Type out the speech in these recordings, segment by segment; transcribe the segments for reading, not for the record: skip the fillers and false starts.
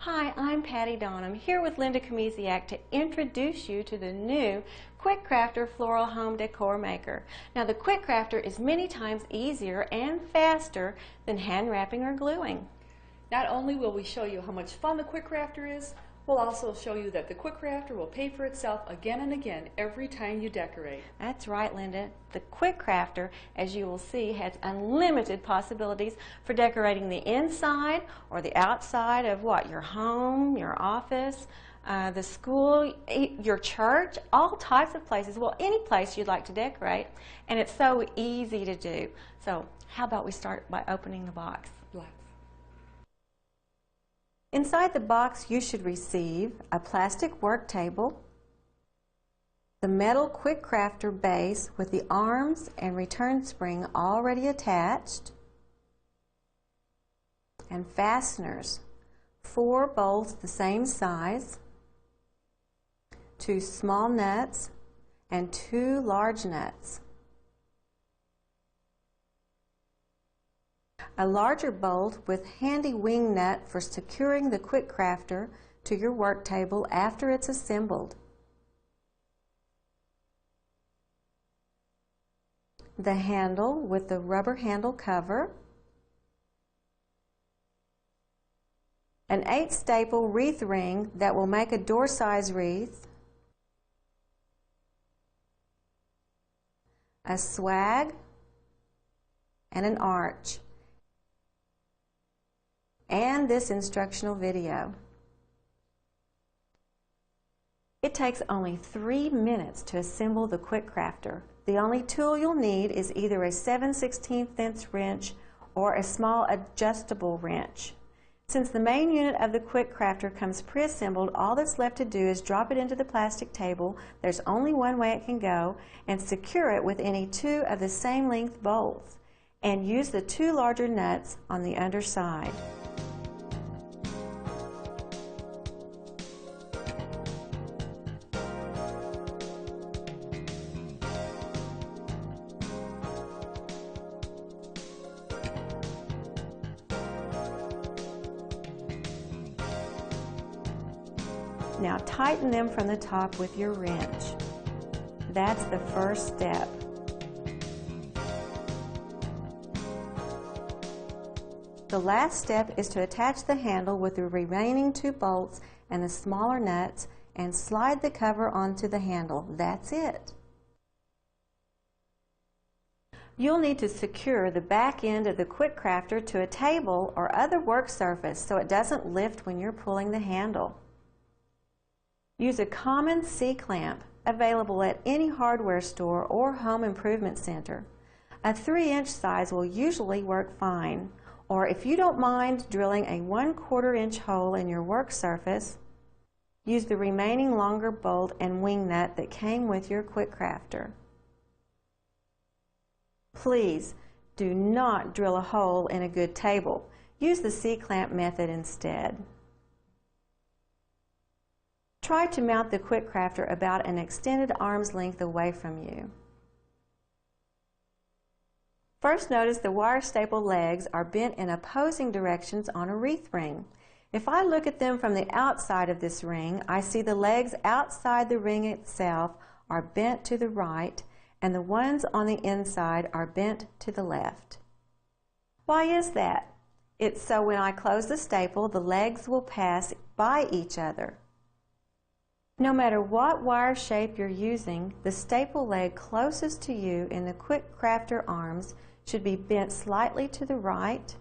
Hi, I'm Patty Dawn. I'm here with Linda Kamisiak to introduce you to the new Quik Crafter Floral Home Decor Maker. Now the Quik Crafter is many times easier and faster than hand wrapping or gluing. Not only will we show you how much fun the Quik Crafter is, we'll also show you that the Quik Crafter will pay for itself again and again every time you decorate. That's right, Linda. The Quik Crafter, as you will see, has unlimited possibilities for decorating the inside or the outside of your home, your office, the school, your church, all types of places. Well, any place you'd like to decorate, and it's so easy to do. So how about we start by opening the box? Let's. Inside the box you should receive a plastic work table, the metal Quik Crafter base with the arms and return spring already attached, and fasteners, 4 bolts the same size, 2 small nuts, and 2 large nuts. A larger bolt with handy wing nut for securing the Quik Crafter to your work table after it's assembled. The handle with the rubber handle cover. An 8-staple wreath ring that will make a door-size wreath. A swag and an arch. And this instructional video. It takes only 3 minutes to assemble the Quik Crafter. The only tool you'll need is either a 7/16" wrench or a small adjustable wrench. Since the main unit of the Quik Crafter comes pre-assembled, all that's left to do is drop it into the plastic table. There's only one way it can go, and secure it with any 2 of the same length bolts, and use the 2 larger nuts on the underside. Now tighten them from the top with your wrench. That's the first step. The last step is to attach the handle with the remaining 2 bolts and the smaller nuts and slide the cover onto the handle. That's it. You'll need to secure the back end of the Quik Crafter to a table or other work surface so it doesn't lift when you're pulling the handle. Use a common C-clamp available at any hardware store or home improvement center. A 3-inch size will usually work fine, or if you don't mind drilling a 1/4 inch hole in your work surface, use the remaining longer bolt and wing nut that came with your Quik Crafter. Please do not drill a hole in a good table. Use the C-clamp method instead. Try to mount the Quik Crafter about an extended arm's length away from you. First, notice the wire staple legs are bent in opposing directions on a wreath ring. If I look at them from the outside of this ring, I see the legs outside the ring itself are bent to the right, and the ones on the inside are bent to the left. Why is that? It's so when I close the staple, the legs will pass by each other. No matter what wire shape you're using, the staple leg closest to you in the Quik Crafter arms should be bent slightly to the right,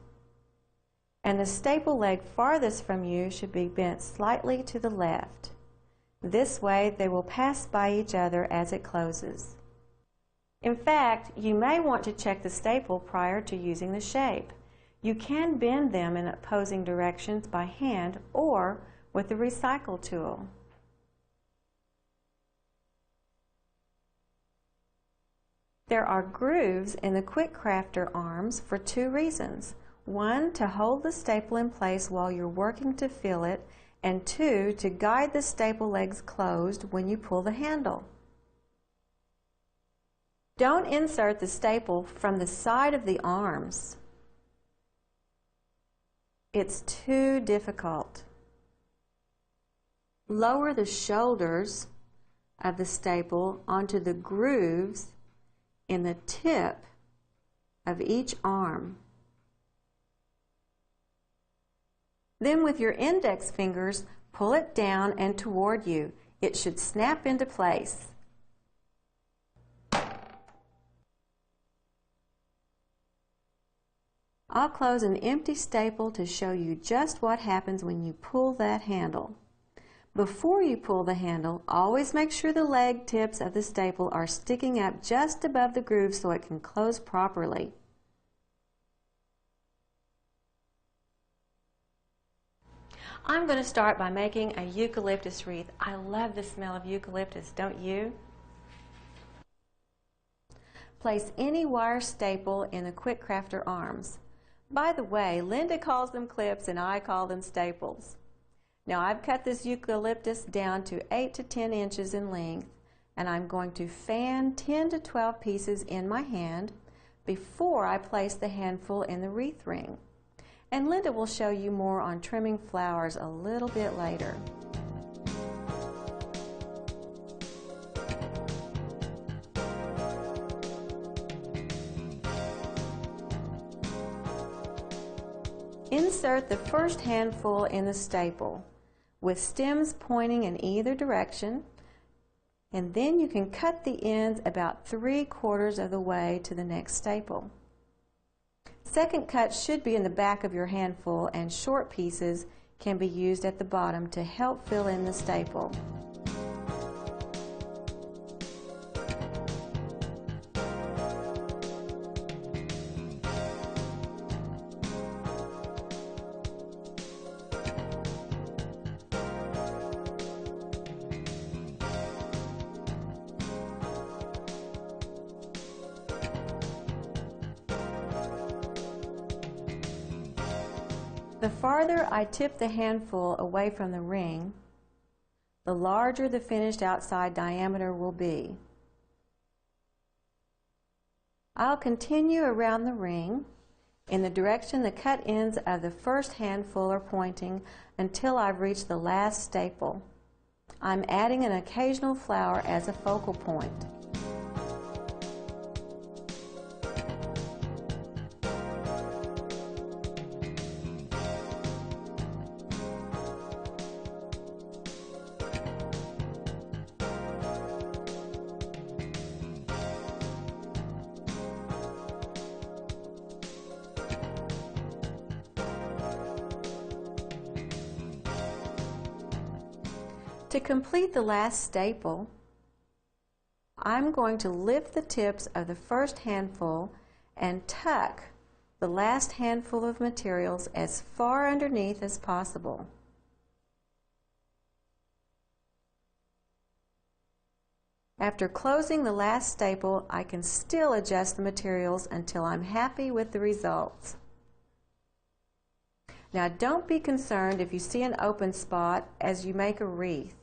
and the staple leg farthest from you should be bent slightly to the left. This way they will pass by each other as it closes. In fact, you may want to check the staple prior to using the shape. You can bend them in opposing directions by hand or with the recycle tool. There are grooves in the Quik Crafter arms for 2 reasons. 1, to hold the staple in place while you're working to fill it, and 2, to guide the staple legs closed when you pull the handle. Don't insert the staple from the side of the arms. It's too difficult. Lower the shoulders of the staple onto the grooves in the tip of each arm. Then with your index fingers, pull it down and toward you. It should snap into place. I'll close an empty staple to show you just what happens when you pull that handle. Before you pull the handle, always make sure the leg tips of the staple are sticking up just above the groove so it can close properly. I'm going to start by making a eucalyptus wreath. I love the smell of eucalyptus, don't you? Place any wire staple in the Quik Crafter arms. By the way, Linda calls them clips and I call them staples. Now I've cut this eucalyptus down to 8 to 10 inches in length, and I'm going to fan 10 to 12 pieces in my hand before I place the handful in the wreath ring. And Linda will show you more on trimming flowers a little bit later. Insert the first handful in the staple with stems pointing in either direction, and then you can cut the ends about 3/4 of the way to the next staple. Second cut should be in the back of your handful, and short pieces can be used at the bottom to help fill in the staple. The farther I tip the handful away from the ring, the larger the finished outside diameter will be. I'll continue around the ring in the direction the cut ends of the first handful are pointing until I've reached the last staple. I'm adding an occasional flower as a focal point. To complete the last staple, I'm going to lift the tips of the first handful and tuck the last handful of materials as far underneath as possible. After closing the last staple, I can still adjust the materials until I'm happy with the results. Now don't be concerned if you see an open spot as you make a wreath.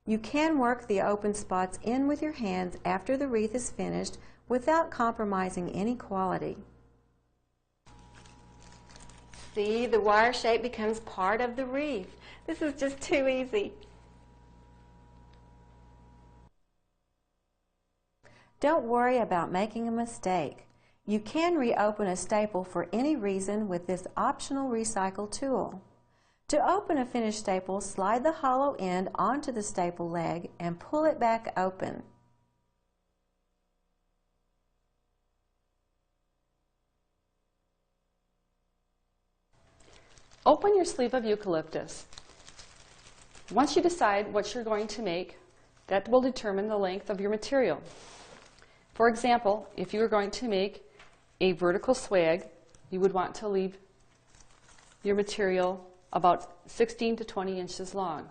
You can work the open spots in with your hands after the wreath is finished without compromising any quality. See, the wire shape becomes part of the wreath. This is just too easy. Don't worry about making a mistake. You can reopen a staple for any reason with this optional recycle tool. To open a finished staple, slide the hollow end onto the staple leg and pull it back open. Open your sleeve of eucalyptus. Once you decide what you're going to make, that will determine the length of your material. For example, if you were going to make a vertical swag, you would want to leave your material about 16 to 20 inches long.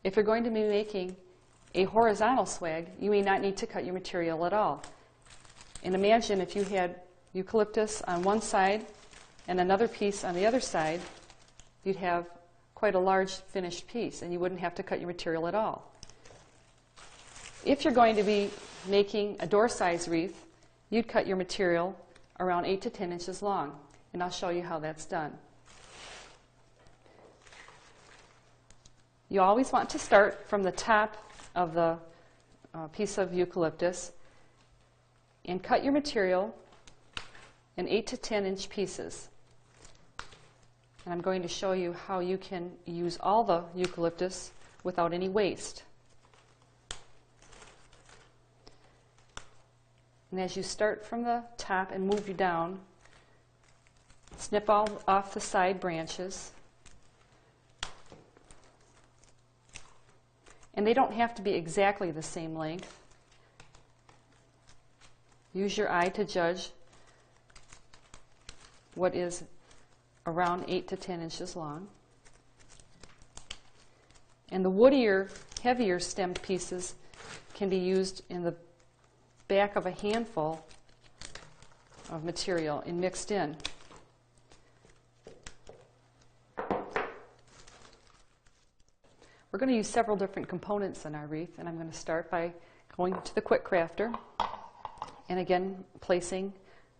If you're going to be making a horizontal swag, you may not need to cut your material at all. And imagine if you had eucalyptus on one side and another piece on the other side, you'd have quite a large finished piece and you wouldn't have to cut your material at all. If you're going to be making a door size wreath, you'd cut your material around 8 to 10 inches long, and I'll show you how that's done. You always want to start from the top of the piece of eucalyptus and cut your material in 8 to 10 inch pieces. And I'm going to show you how you can use all the eucalyptus without any waste. And as you start from the top and move you down, snip all off the side branches. And they don't have to be exactly the same length. Use your eye to judge what is around 8 to 10 inches long. And the woodier, heavier stemmed pieces can be used in the back of a handful of material and mixed in. We're going to use several different components in our wreath, and I'm going to start by going to the Quik crafter and again placing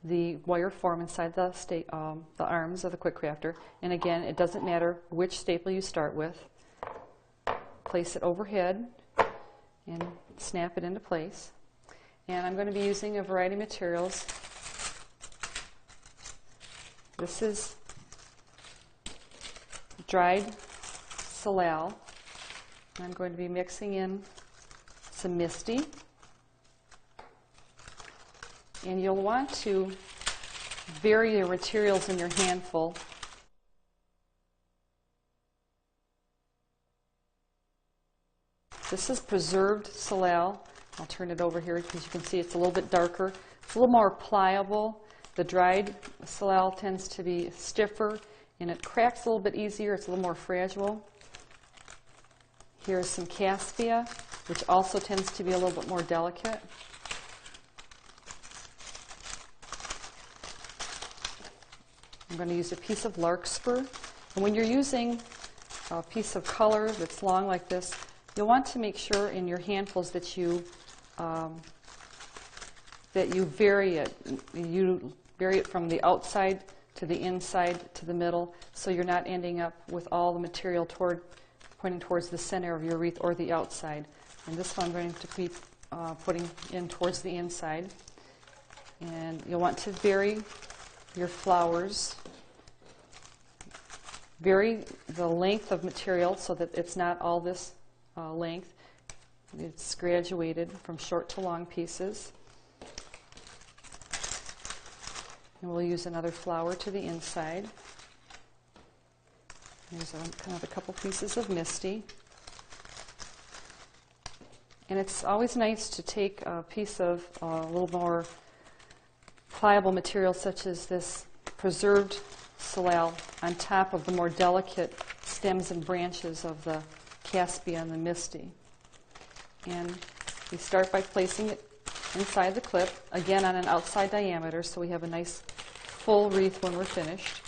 the wire form inside the arms of the Quik crafter. And again, it doesn't matter which staple you start with. Place it overhead and snap it into place. And I'm going to be using a variety of materials. This is dried Floral. I'm going to be mixing in some Misty. And you'll want to vary your materials in your handful. This is preserved Floral. I'll turn it over here because you can see it's a little bit darker. It's a little more pliable. The dried Floral tends to be stiffer and it cracks a little bit easier. It's a little more fragile. Here's some Cassia, which also tends to be a little bit more delicate. I'm going to use a piece of larkspur. And when you're using a piece of color that's long like this, you'll want to make sure in your handfuls that you vary it. You vary it from the outside to the inside to the middle, so you're not ending up with all the material pointing towards the center of your wreath or the outside. And this one I'm going to be putting in towards the inside. And you'll want to vary your flowers. Vary the length of material so that it's not all this length. It's graduated from short to long pieces. And we'll use another flower to the inside. There's a couple pieces of Misty. And it's always nice to take a piece of a little more pliable material such as this preserved Floral on top of the more delicate stems and branches of the Cassia and the Misty. And we start by placing it inside the clip, again on an outside diameter, so we have a nice full wreath when we're finished.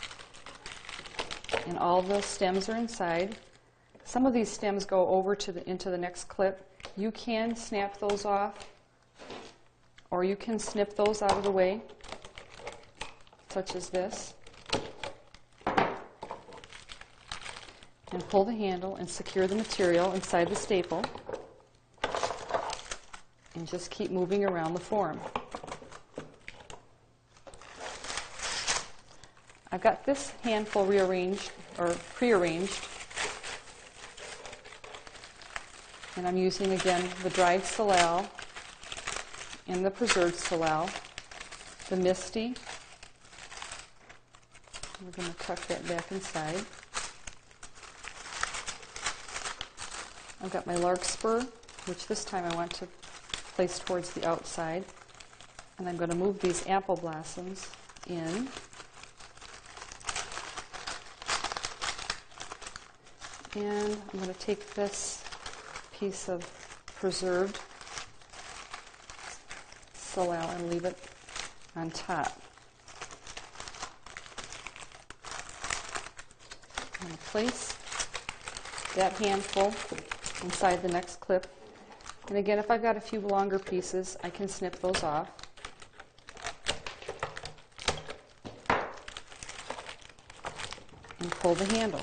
And all the stems are inside. Some of these stems go over into the next clip. You can snap those off, or you can snip those out of the way, such as this. And pull the handle and secure the material inside the staple. And just keep moving around the form. I've got this handful rearranged or prearranged. And I'm using again the dried Floral and the preserved Floral, the Misty. We're going to tuck that back inside. I've got my larkspur, which this time I want to place towards the outside. And I'm going to move these apple blossoms in. And I'm going to take this piece of preserved Floral and leave it on top. I'm going to place that handful inside the next clip. And again, if I've got a few longer pieces, I can snip those off. And pull the handle.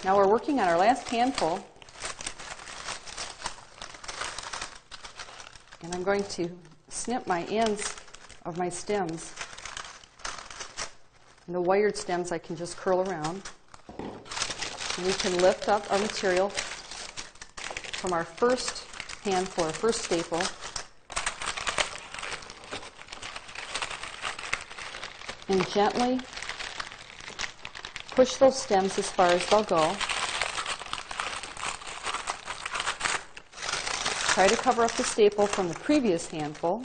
Now we're working on our last handful, and I'm going to snip my ends of my stems. And the wired stems I can just curl around. And we can lift up our material from our first handful, our first staple, and gently push those stems as far as they'll go. Try to cover up the staple from the previous handful.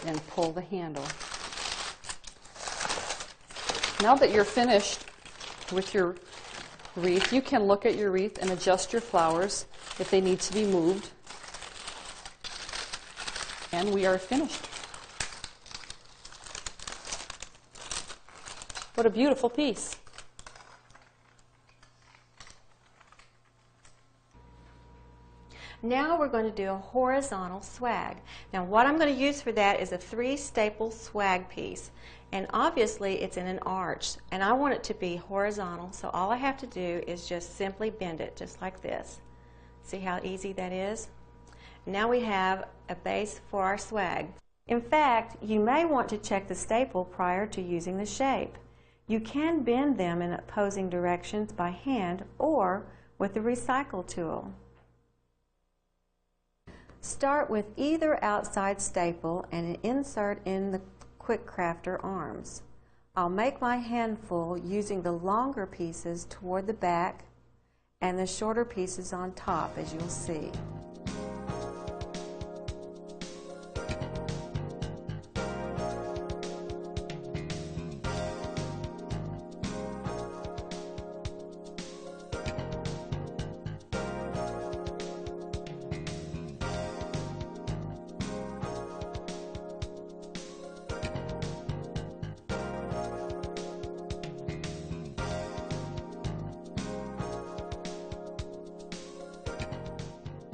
And pull the handle. Now that you're finished with your wreath, you can look at your wreath and adjust your flowers if they need to be moved. And we are finished. What a beautiful piece. Now we're going to do a horizontal swag. Now what I'm going to use for that is a 3-staple swag piece. And obviously it's in an arch. And I want it to be horizontal, so all I have to do is just simply bend it, just like this. See how easy that is? Now we have a base for our swag. In fact, you may want to check the staple prior to using the shape. You can bend them in opposing directions by hand or with the recycle tool. Start with either outside staple and insert in the Quik Crafter arms. I'll make my handful using the longer pieces toward the back and the shorter pieces on top, as you'll see.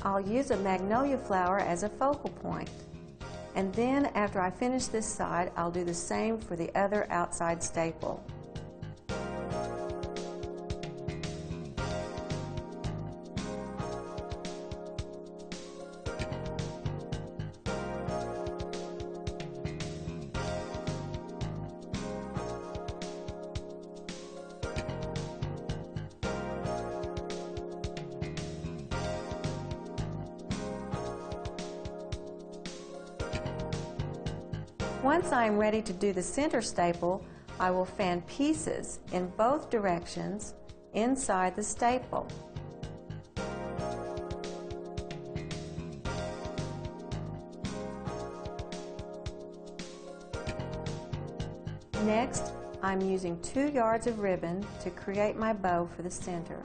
I'll use a magnolia flower as a focal point. And then after I finish this side, I'll do the same for the other outside staple. Once I am ready to do the center staple, I will fan pieces in both directions inside the staple. Next, I'm using 2 yards of ribbon to create my bow for the center.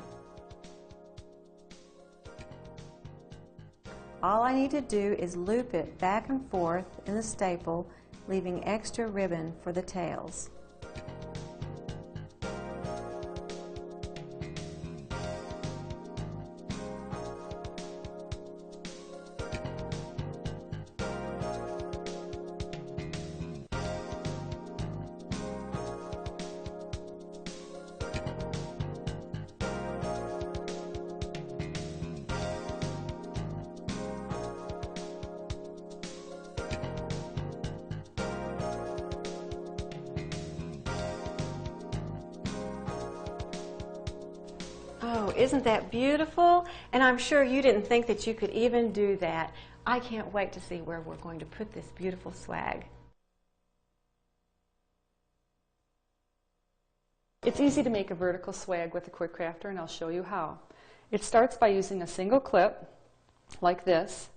All I need to do is loop it back and forth in the staple, leaving extra ribbon for the tails. Oh, isn't that beautiful? And I'm sure you didn't think that you could even do that. I can't wait to see where we're going to put this beautiful swag. It's easy to make a vertical swag with a Quik Crafter, and I'll show you how. It starts by using a single clip, like this,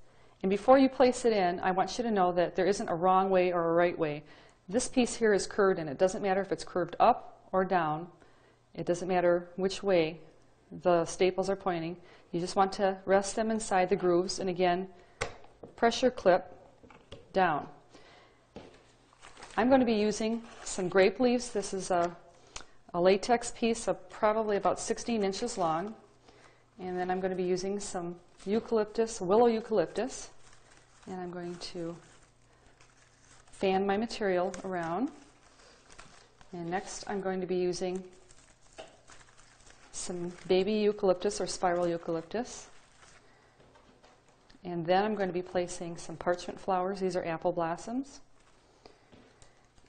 and before you place it in, I want you to know that there isn't a wrong way or a right way. This piece here is curved, and it doesn't matter if it's curved up or down. It doesn't matter which way the staples are pointing. You just want to rest them inside the grooves, and again, press your clip down. I'm going to be using some grape leaves. This is a latex piece of probably about 16 inches long, and then I'm going to be using some eucalyptus, willow eucalyptus, and I'm going to fan my material around. And next I'm going to be using some baby eucalyptus or spiral eucalyptus. And then I'm going to be placing some parchment flowers. These are apple blossoms.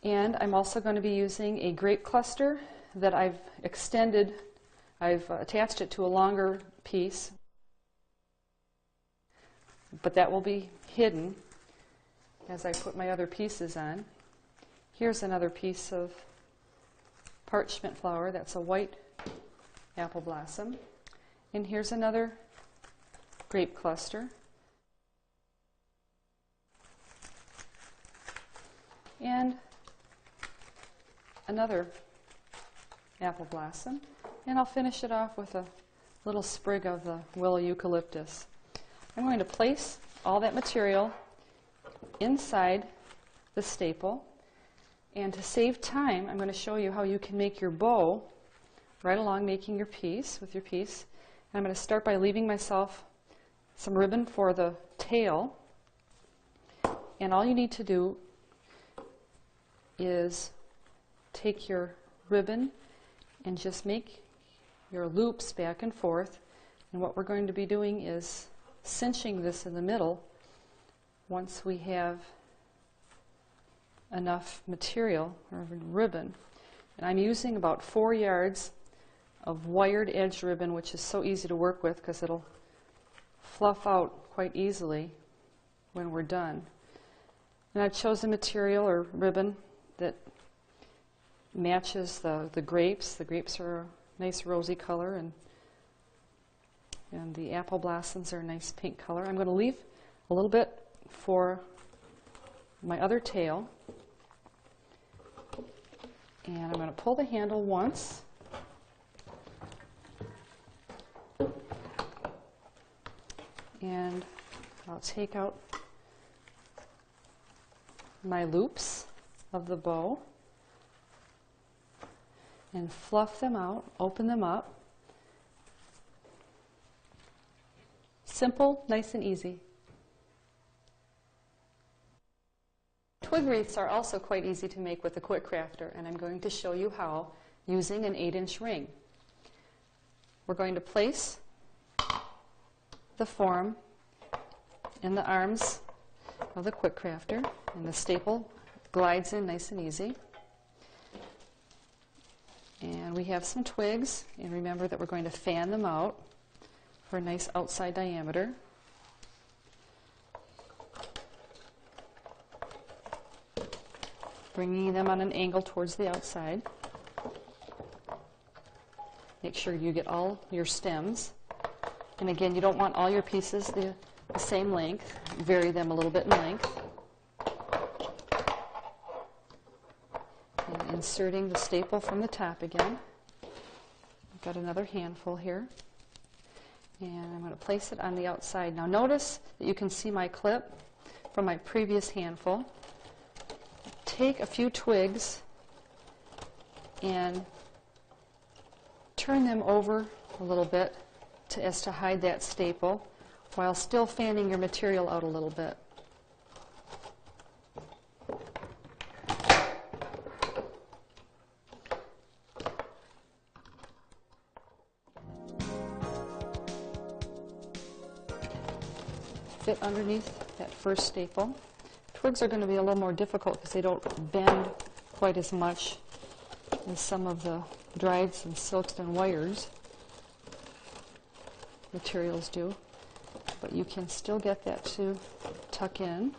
And I'm also going to be using a grape cluster that I've extended. I've attached it to a longer piece, but that will be hidden as I put my other pieces on. Here's another piece of parchment flower. That's a white apple blossom. And here's another grape cluster. And another apple blossom. And I'll finish it off with a little sprig of the willow eucalyptus. I'm going to place all that material inside the staple. And to save time, I'm going to show you how you can make your bow right along making your piece with your piece. And I'm going to start by leaving myself some ribbon for the tail. And all you need to do is take your ribbon and just make your loops back and forth. And what we're going to be doing is cinching this in the middle once we have enough material or ribbon. And I'm using about 4 yards of wired edge ribbon, which is so easy to work with because it'll fluff out quite easily when we're done. And I've chosen material or ribbon that matches the grapes. The grapes are a nice rosy color, and the apple blossoms are a nice pink color. I'm going to leave a little bit for my other tail. And I'm going to pull the handle once. And I'll take out my loops of the bow and fluff them out, open them up. Simple, nice and easy. Twig wreaths are also quite easy to make with the Quik crafter, and I'm going to show you how using an 8-inch ring. We're going to place the form in the arms of the Quik crafter, and the staple glides in nice and easy. And we have some twigs, and remember that we're going to fan them out for a nice outside diameter. Bringing them on an angle towards the outside. Make sure you get all your stems. And again, you don't want all your pieces the same length. Vary them a little bit in length. And inserting the staple from the top again. I've got another handful here. And I'm going to place it on the outside. Now notice that you can see my clip from my previous handful. Take a few twigs and turn them over a little bit as to hide that staple while still fanning your material out a little bit. Fit underneath that first staple. Twigs are going to be a little more difficult because they don't bend quite as much as some of the drieds and silks and wires materials do, but you can still get that to tuck in.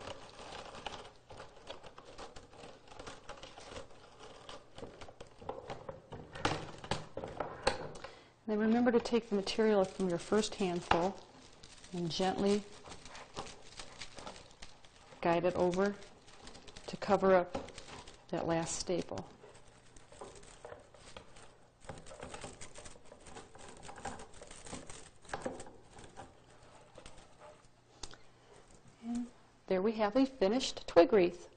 Then remember to take the material from your first handful and gently guide it over to cover up that last staple. And there we have a finished twig wreath.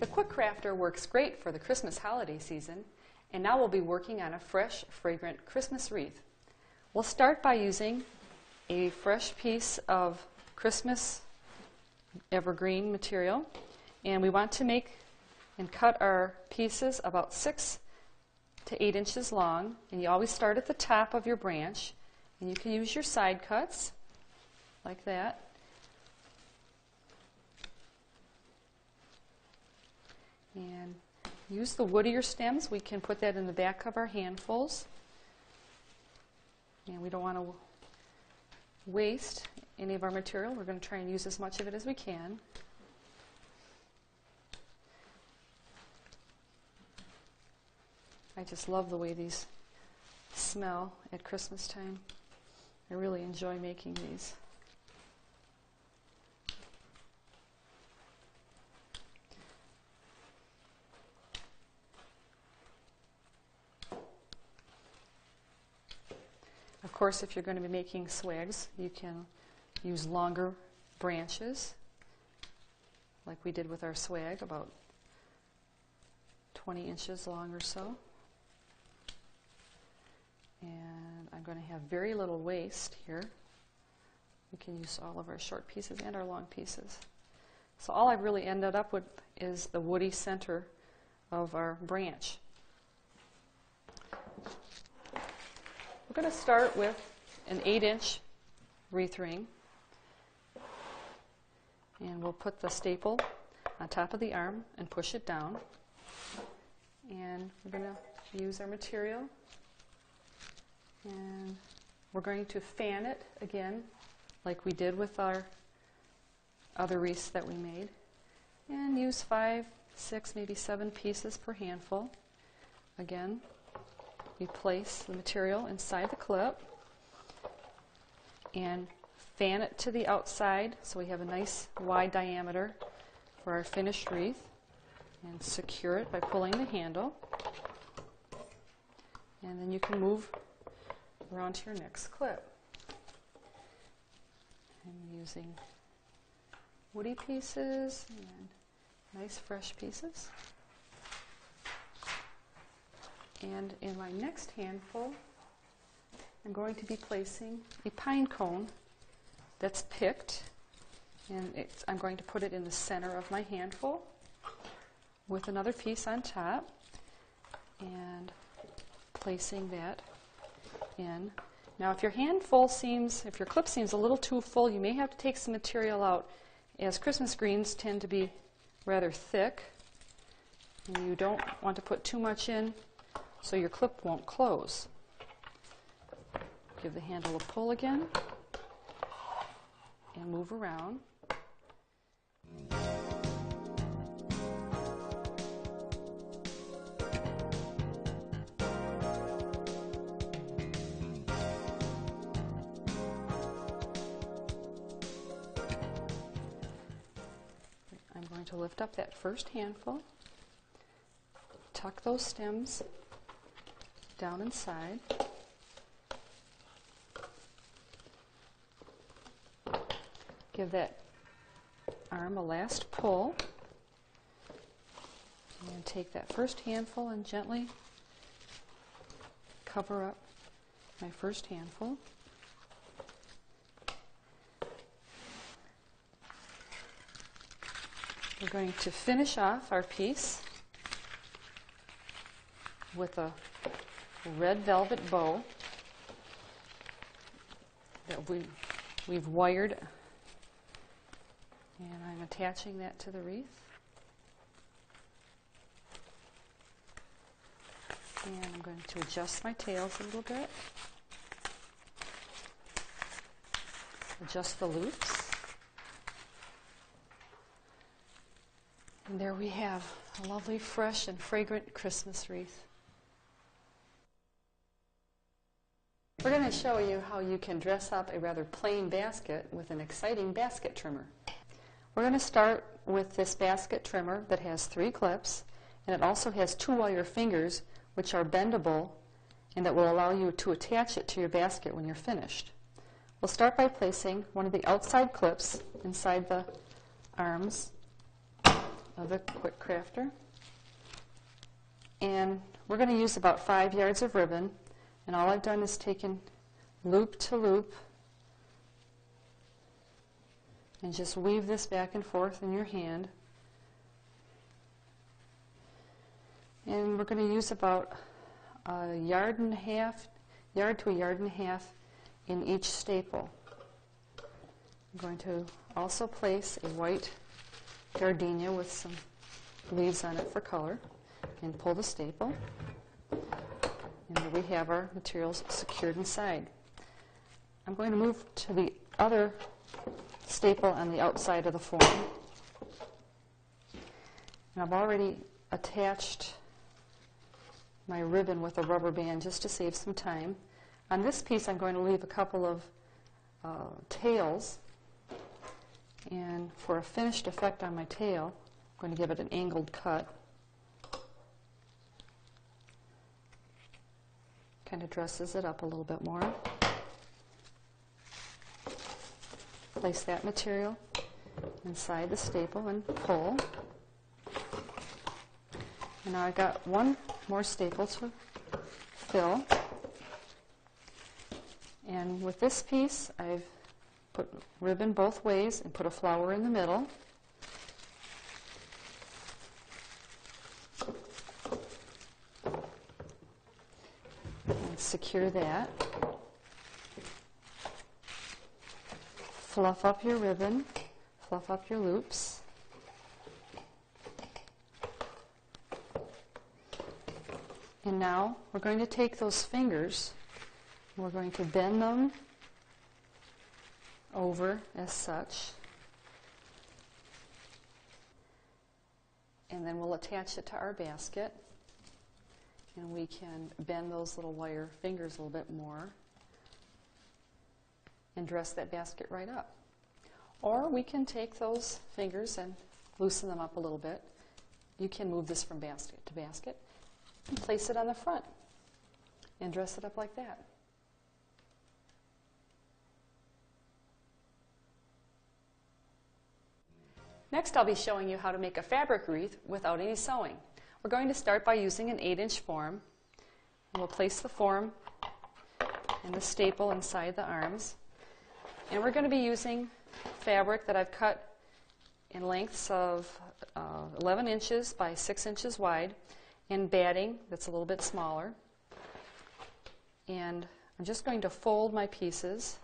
The Quik crafter works great for the Christmas holiday season, and now we'll be working on a fresh, fragrant Christmas wreath. We'll start by using a fresh piece of Christmas evergreen material, and we want to make and cut our pieces about 6 to 8 inches long. And you always start at the top of your branch, and you can use your side cuts like that. And use the woodier stems. We can put that in the back of our handfuls. And we don't want to waste any of our material. We're going to try and use as much of it as we can. I just love the way these smell at Christmas time. I really enjoy making these. Of course, if you're going to be making swags, you can use longer branches, like we did with our swag, about 20 inches long or so. And I'm going to have very little waste here. We can use all of our short pieces and our long pieces. So all I've really ended up with is the woody center of our branch. We're going to start with an 8-inch wreath ring, and we'll put the staple on top of the arm and push it down. And we're going to use our material, and we're going to fan it again like we did with our other wreaths that we made, and use 5, 6, maybe 7 pieces per handful. Again, we place the material inside the clip and fan it to the outside so we have a nice wide diameter for our finished wreath, and secure it by pulling the handle. And then you can move around to your next clip. I'm using woody pieces and nice fresh pieces. And in my next handful, I'm going to be placing a pine cone that's picked, and I'm going to put it in the center of my handful with another piece on top, and placing that in. Now, if your if your clip seems a little too full, you may have to take some material out, as Christmas greens tend to be rather thick, and you don't want to put too much in so your clip won't close. Give the handle a pull again and move around. I'm going to lift up that first handful, tuck those stems down inside, give that arm a last pull, and take that first handful and gently cover up my first handful. We're going to finish off our piece with a red velvet bow that we've wired, and I'm attaching that to the wreath. And I'm going to adjust my tails a little bit, adjust the loops, and there we have a lovely, fresh, and fragrant Christmas wreath. We're going to show you how you can dress up a rather plain basket with an exciting basket trimmer. We're going to start with this basket trimmer that has 3 clips, and it also has 2 wire fingers which are bendable and that will allow you to attach it to your basket when you're finished. We'll start by placing one of the outside clips inside the arms of the Quik crafter, and we're going to use about 5 yards of ribbon. And all I've done is taken loop to loop and just weave this back and forth in your hand. And we're going to use about a yard to a yard and a half in each staple. I'm going to also place a white gardenia with some leaves on it for color and pull the staple. And there we have our materials secured inside. I'm going to move to the other staple on the outside of the form. And I've already attached my ribbon with a rubber band just to save some time. On this piece I'm going to leave a couple of tails, and for a finished effect on my tail I'm going to give it an angled cut. Kind of dresses it up a little bit more. Place that material inside the staple and pull. And now I've got one more staple to fill. And with this piece, I've put ribbon both ways and put a flower in the middle. And secure that. Fluff up your ribbon, fluff up your loops. And now we're going to take those fingers and we're going to bend them over as such. And then we'll attach it to our basket. And we can bend those little wire fingers a little bit more and dress that basket right up. Or we can take those fingers and loosen them up a little bit. You can move this from basket to basket and place it on the front and dress it up like that. Next I'll be showing you how to make a fabric wreath without any sewing. We're going to start by using an 8-inch form. We'll place the form and the staple inside the arms. And we're going to be using fabric that I've cut in lengths of 11 inches by 6 inches wide, and batting that's a little bit smaller. And I'm just going to fold my pieces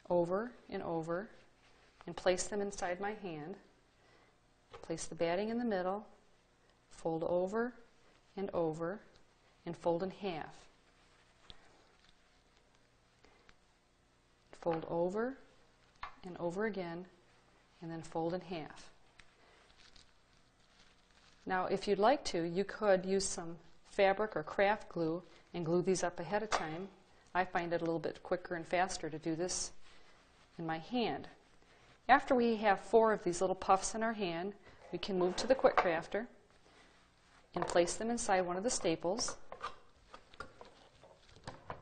over and over and place them inside my hand. Place the batting in the middle, fold over, and fold in half. Fold over and over again, and then fold in half. Now, if you'd like to, you could use some fabric or craft glue and glue these up ahead of time. I find it a little bit quicker and faster to do this in my hand. After we have 4 of these little puffs in our hand, we can move to the Quik crafter and place them inside one of the staples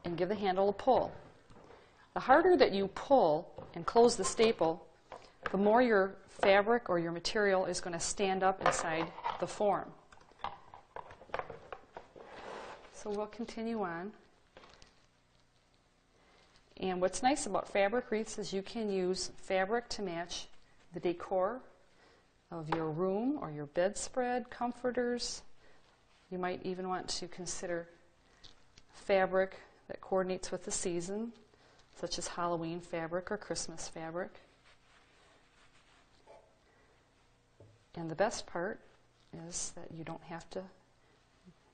and give the handle a pull. The harder that you pull and close the staple, the more your fabric or your material is going to stand up inside the form. So we'll continue on. And what's nice about fabric wreaths is you can use fabric to match the decor of your room or your bedspread, comforters. You might even want to consider fabric that coordinates with the season, such as Halloween fabric or Christmas fabric. And the best part is that you don't have to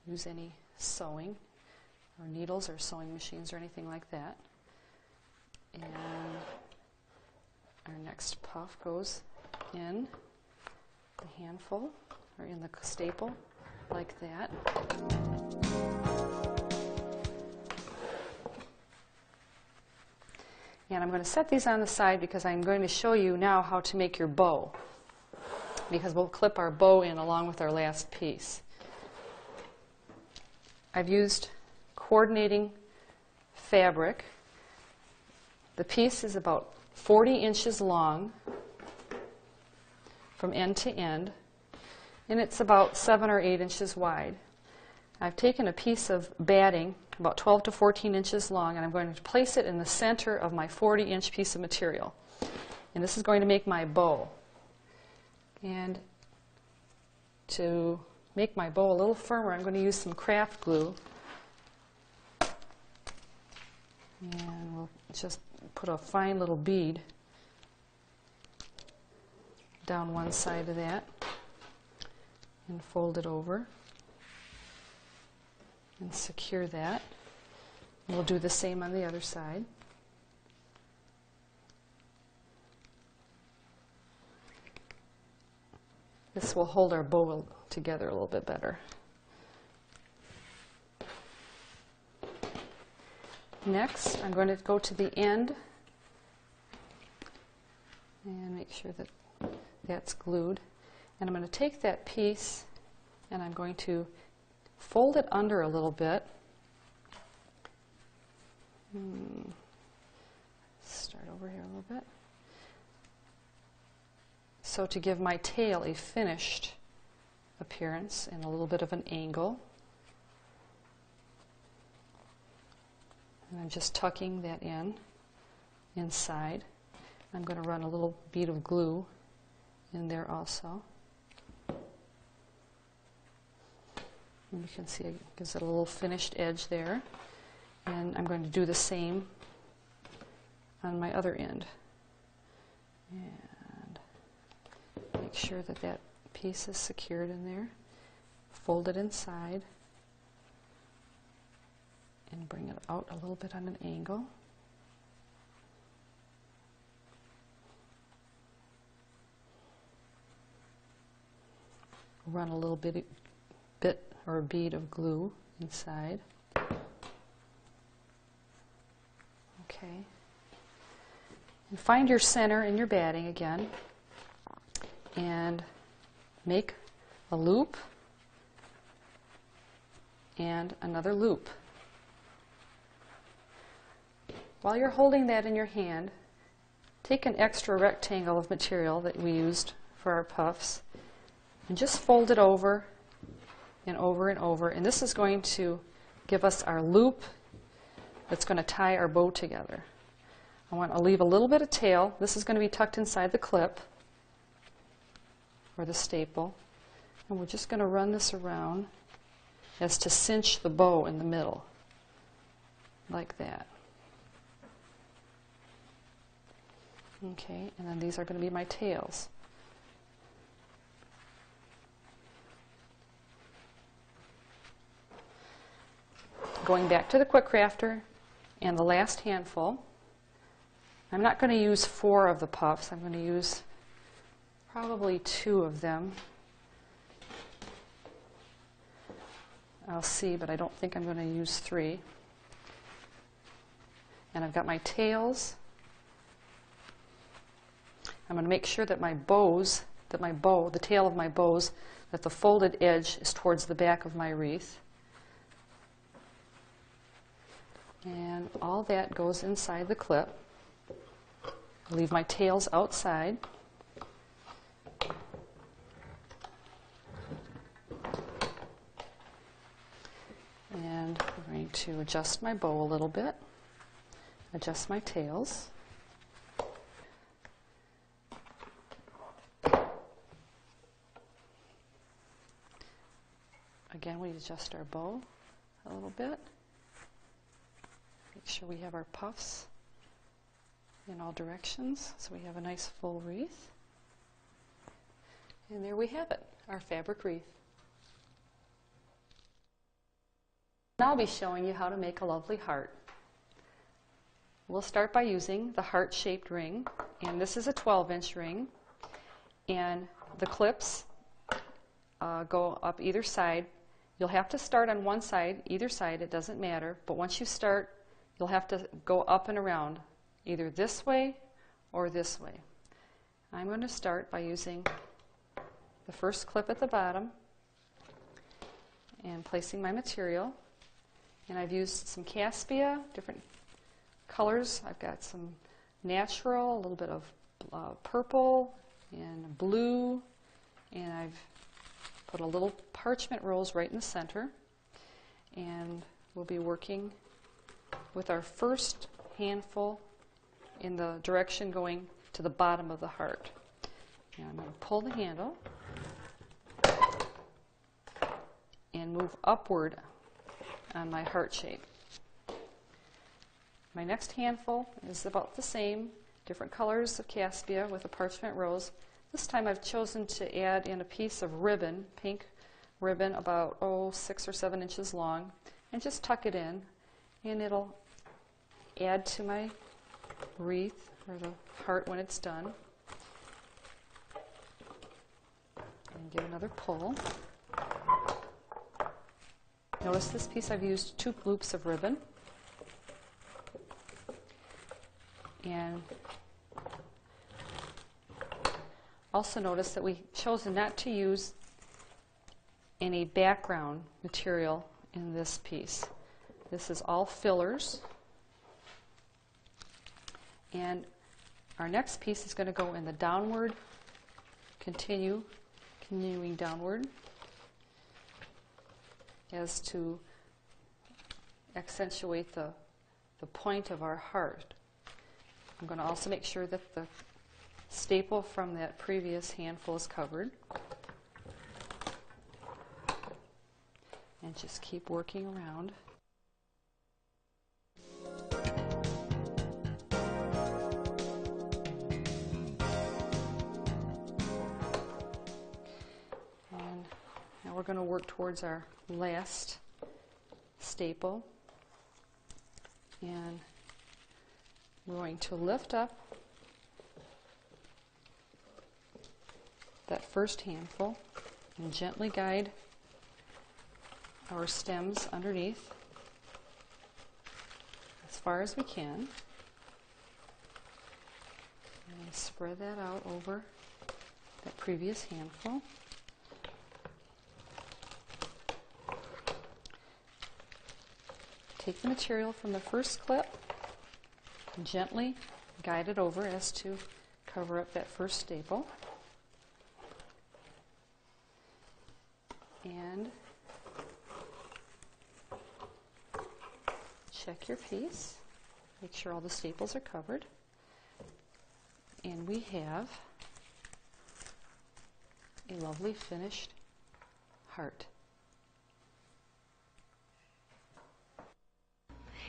use any sewing or needles or sewing machines or anything like that. And our next puff goes in the handful or in the staple like that. And I'm going to set these on the side because I'm going to show you now how to make your bow, because we'll clip our bow in along with our last piece. I've used coordinating fabric. The piece is about 40 inches long from end to end, and it's about 7 or 8 inches wide. I've taken a piece of batting about 12 to 14 inches long, and I'm going to place it in the center of my 40-inch piece of material. And this is going to make my bow. And to make my bow a little firmer, I'm going to use some craft glue. And we'll just put a fine little bead down one side of that and fold it over and secure that. We'll do the same on the other side. This will hold our bow together a little bit better. Next, I'm going to go to the end and make sure that that's glued. And I'm going to take that piece and I'm going to fold it under a little bit. Start over here a little bit. So to give my tail a finished appearance and a little bit of an angle. And I'm just tucking that inside. I'm going to run a little bead of glue in there also. And you can see it gives it a little finished edge there. And I'm going to do the same on my other end. And make sure that that piece is secured in there. Fold it inside. And bring it out a little bit on an angle. Run a little bit or a bead of glue inside. Okay. And find your center in your batting again and make a loop and another loop. While you're holding that in your hand, take an extra rectangle of material that we used for our puffs and just fold it over and over and over. And this is going to give us our loop that's going to tie our bow together. I want to leave a little bit of tail. This is going to be tucked inside the clip or the staple. And we're just going to run this around as to cinch the bow in the middle, like that. Okay, and then these are going to be my tails. Going back to the Quik Crafter and the last handful, I'm not going to use 4 of the puffs. I'm going to use probably 2 of them. I'll see, but I don't think I'm going to use 3. And I've got my tails. I'm going to make sure that my bows, the tail of my bows, that the folded edge is towards the back of my wreath. And all that goes inside the clip. I'll leave my tails outside. And I'm going to adjust my bow a little bit, adjust my tails. Again, we adjust our bow a little bit. Make sure we have our puffs in all directions so we have a nice full wreath. And there we have it, our fabric wreath. Now I'll be showing you how to make a lovely heart. We'll start by using the heart-shaped ring, and this is a 12-inch ring, and the clips go up either side. You'll have to start on one side, either side, it doesn't matter, but once you start, you'll have to go up and around, either this way or this way. I'm going to start by using the first clip at the bottom and placing my material. And I've used some Caspia, different colors. I've got some natural, a little bit of purple and blue, and I've put a little parchment rose right in the center. And we'll be working with our first handful in the direction going to the bottom of the heart. And I'm going to pull the handle. move upward on my heart shape. My next handful is about the same, different colors of Caspia with a parchment rose. This time I've chosen to add in a piece of ribbon, pink ribbon, about 6 or 7 inches long, and just tuck it in, and it'll add to my wreath, or the heart when it's done. And give another pull. Notice this piece I've used 2 loops of ribbon. And also notice that we've chosen not to use any background material in this piece. This is all fillers. And our next piece is going to go in the downward, continuing downward as to accentuate the point of our heart. I'm going to also make sure that the staple from that previous handful is covered. And just keep working around. And now we're going to work towards our last staple. And we're going to lift up that first handful and gently guide our stems underneath as far as we can. And spread that out over that previous handful. Take the material from the first clip and gently guide it over as to cover up that first staple. And check your piece. Make sure all the staples are covered. And we have a lovely finished heart.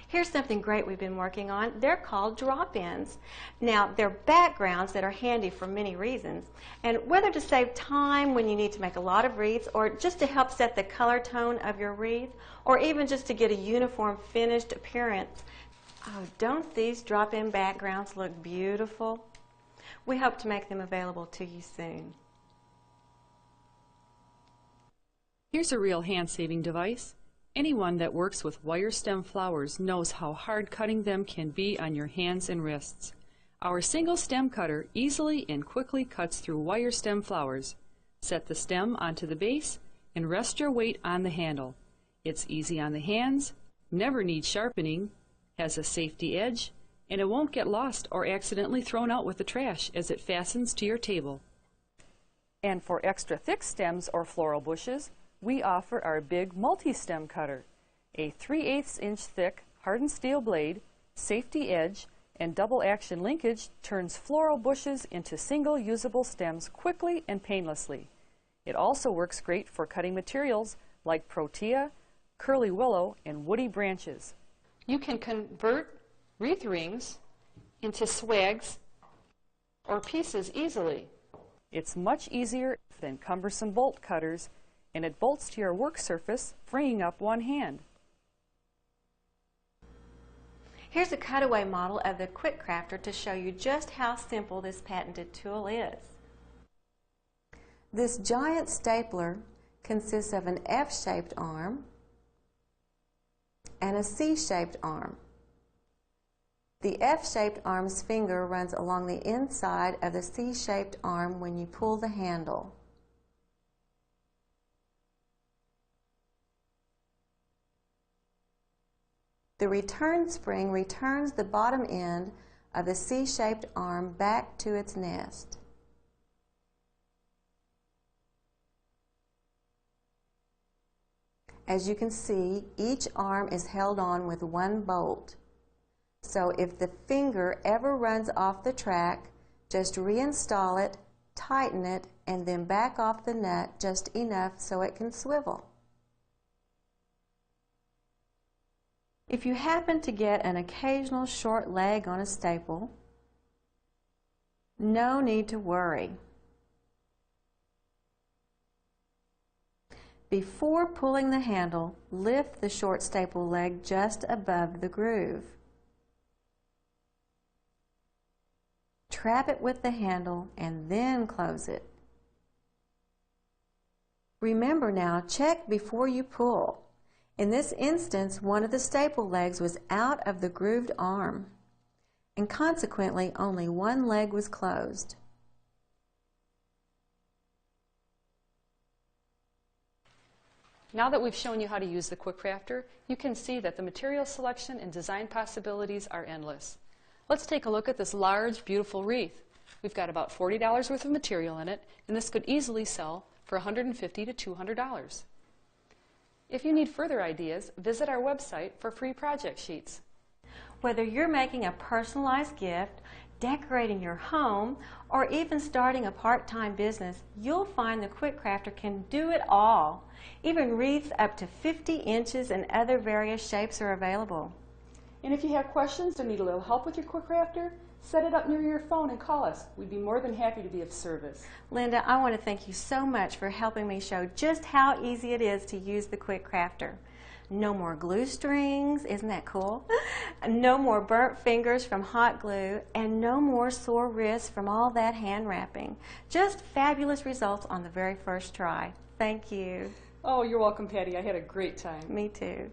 Here's something great we've been working on. They're called drop-ins. Now, they're backgrounds that are handy for many reasons. And whether to save time when you need to make a lot of wreaths, or just to help set the color tone of your wreath, or even just to get a uniform finished appearance. Oh, don't these drop-in backgrounds look beautiful? We hope to make them available to you soon. Here's a real hand-saving device. Anyone that works with wire stem flowers knows how hard cutting them can be on your hands and wrists. Our single stem cutter easily and quickly cuts through wire stem flowers. Set the stem onto the base and rest your weight on the handle. It's easy on the hands, never needs sharpening, has a safety edge, and it won't get lost or accidentally thrown out with the trash as it fastens to your table. And for extra thick stems or floral bushes, we offer our big multi-stem cutter, a 3/8 inch thick hardened steel blade, safety edge, and double action linkage turns floral bushes into single usable stems quickly and painlessly. It also works great for cutting materials like protea, curly willow, and woody branches. You can convert wreath rings into swags or pieces easily. It's much easier than cumbersome bolt cutters, and it bolts to your work surface, freeing up one hand. Here's a cutaway model of the Quik Crafter to show you just how simple this patented tool is. This giant stapler consists of an F-shaped arm and a C-shaped arm. The F-shaped arm's finger runs along the inside of the C-shaped arm when you pull the handle. The return spring returns the bottom end of the C-shaped arm back to its nest. As you can see, each arm is held on with one bolt. So if the finger ever runs off the track, just reinstall it, tighten it, and then back off the nut just enough so it can swivel. If you happen to get an occasional short leg on a staple, no need to worry. Before pulling the handle, lift the short staple leg just above the groove. Trap it with the handle and then close it. Remember now, check before you pull. In this instance, one of the staple legs was out of the grooved arm, and consequently only one leg was closed. Now that we've shown you how to use the Quik Crafter, you can see that the material selection and design possibilities are endless. Let's take a look at this large, beautiful wreath. We've got about $40 worth of material in it, and this could easily sell for $150 to $200. If you need further ideas, visit our website for free project sheets. Whether you're making a personalized gift, decorating your home, or even starting a part-time business, you'll find the Quik Crafter can do it all. Even wreaths up to 50 inches and other various shapes are available. And if you have questions or need a little help with your Quik Crafter, set it up near your phone and call us. We'd be more than happy to be of service. Linda, I want to thank you so much for helping me show just how easy it is to use the Quik Crafter. No more glue strings, isn't that cool? No more burnt fingers from hot glue, and no more sore wrists from all that hand wrapping. Just fabulous results on the very first try. Thank you. Oh, you're welcome, Patty. I had a great time. Me too.